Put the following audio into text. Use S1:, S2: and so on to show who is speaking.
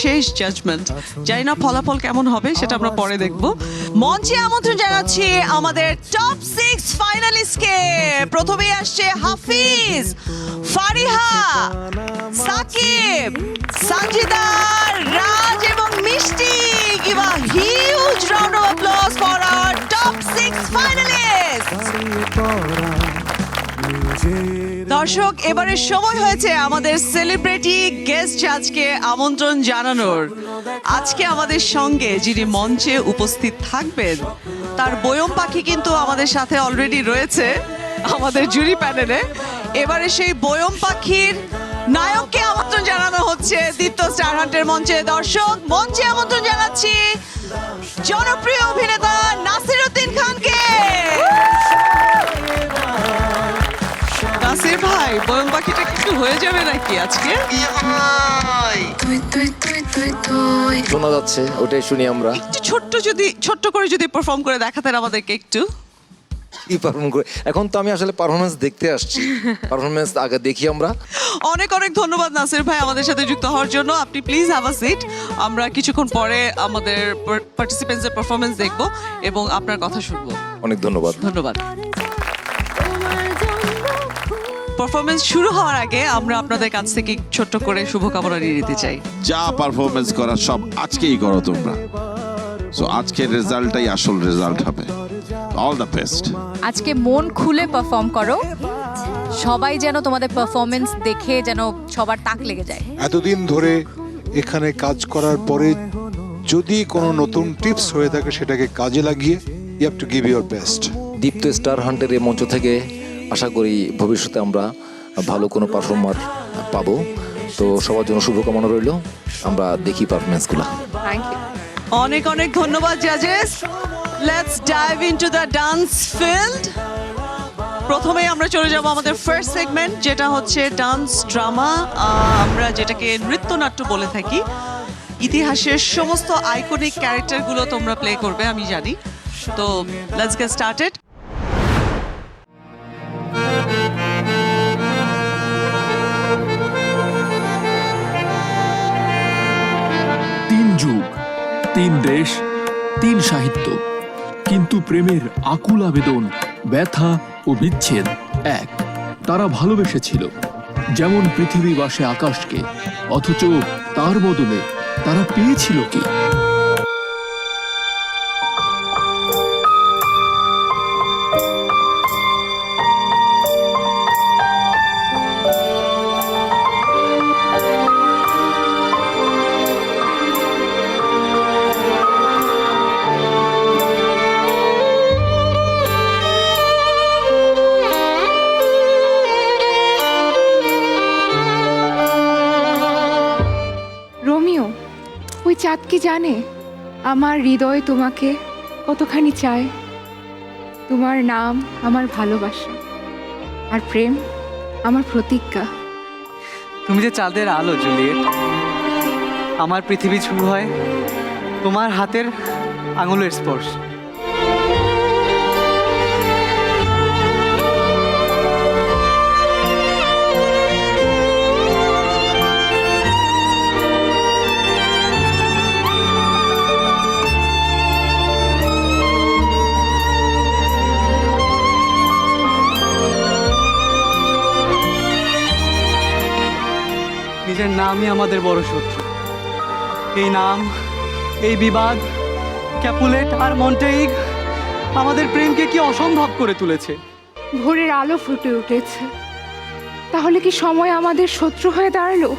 S1: শেষ জাজমেন্ট, জানি না ফলাফল কেমন হবে সেটা আমরা পরে দেখব। মঞ্চে আমন্ত্রণ জানাচ্ছি আমাদের টপ 6 ফাইনালিস্টকে। প্রথমেই আসছে হাফিজ, ফারিহা, সাকিব, সঞ্জিদা, রাজ এবং মিষ্টি। Give a huge round of applause for our top 6 finalists. দর্শক, এবারে সময় হয়েছে আমাদের সেলিব্রিটি গেস্ট জাজকে আমন্ত্রণ জানানোর। আজকে আমাদের সঙ্গে যিনি মঞ্চে উপস্থিত থাকবেন তার বয়ম পাখি কিন্তু আমাদের সাথে অলরেডি রয়েছে আমাদের জুরি প্যানেলে। এবারে সেই বয়ম পাখির নায়ককে আমন্ত্রণ জানানো হচ্ছে দীপ্ত স্টার হান্টের মঞ্চে। দর্শক, মঞ্চে আমন্ত্রণ জানাচ্ছি জনপ্রিয় অভিনেতা নাসিরউদ্দিন খানকে। নাসির ভাই, বয়ম পাখিটা কিছু হয়ে যাবে নাকি আজকে?
S2: শোনা যাচ্ছে, ওটাই শুনি আমরা।
S1: একটু ছোট্ট করে যদি পারফর্ম করে দেখাতেন আমাদেরকে একটু।
S2: কি পারফর্ম করে? এখন তো আমি আসলে পারফরমেন্স দেখতে আসছি, পারফরমেন্স আগে দেখি আমরা।
S1: অনেক অনেক ধন্যবাদ নাসির ভাই আমাদের সাথে যুক্ত হওয়ার জন্য। আপনি প্লিজ হ্যাভ আ সিট। আমরা কিছুক্ষণ পরে আমাদের পার্টিসিপেন্টসের পারফরমেন্স দেখব এবং আপনার কথা শুনবো।
S2: অনেক ধন্যবাদ।
S1: ধন্যবাদ। পারফরমেন্স শুরু হওয়ার আগে আমরা আপনাদের কাছ থেকে ছোট্ট করে শুভকামনা নিয়ে নিতে চাই।
S3: যা পারফরমেন্স করার সব আজকেই করো তোমরা। সো আজকের রেজাল্টটাই আসল রেজাল্ট হবে। All the best.
S4: আজকে মন খুলে পারফর্ম করো, সবাই যেন তোমাদের পারফরমেন্স দেখে যেন সবার তাক লেগে যায়।
S5: এতদিন ধরে এখানে কাজ করার পরে যদি কোনো নতুন টিপস হয়ে থাকে সেটাকে কাজে লাগিয়ে you have to give your best.
S2: Deepto star হান্টের এই মঞ্চ থেকে আশা করি ভবিষ্যতে আমরা ভালো কোনো পারফর্মার পাবো। তো সবার জন্য শুভকামনা রইল। আমরা দেখি পারফরমেন্সগুলো।
S4: Thank you.
S1: অনেক অনেক ধন্যবাদ জাজেস। Let's dive into the dance field. প্রথমে আমরা চলে যাব আমাদের ফার্স্ট সেগমেন্ট, যেটা হচ্ছে ডান্স ড্রামা। আমরা যেটাকে নৃত্যনাট্য বলে থাকি। ইতিহাসের সমস্ত আইকনিক ক্যারেক্টারগুলো তোমরা প্লে করবে আমি জানি। তো লেটস গেট স্টার্টেড।
S6: তিন যুগ, তিন দেশ, তিন সাহিত্য, কিন্তু প্রেমের আকুল আবেদন, ব্যথা ও বিচ্ছেদ এক। তারা ভালোবেসেছিল যেমন পৃথিবী বাসে আকাশকে, অথচ তার বদলে তারা পেয়েছিল কি?
S7: রোমিও, ওই চাঁদ কি জানে আমার হৃদয় তোমাকে কতখানি চায়? তোমার নাম আমার ভালোবাসা, আর প্রেম আমার প্রতিজ্ঞা।
S8: তুমি যে চাঁদের আলো জুলিয়েট, আমার পৃথিবী শুরু হয় তোমার হাতের আঙুলের স্পর্শ। নিজের নামই আমাদের বড় শত্রু। এই নাম, এই বিবাদ, ক্যাপুলেট আর মন্টেইগ আমাদের প্রেমকে কি অসম্ভব করে তুলেছে।
S7: ভোরের আলো ফুটে উঠেছে, তাহলে কি সময় আমাদের শত্রু হয়ে দাঁড়ালো?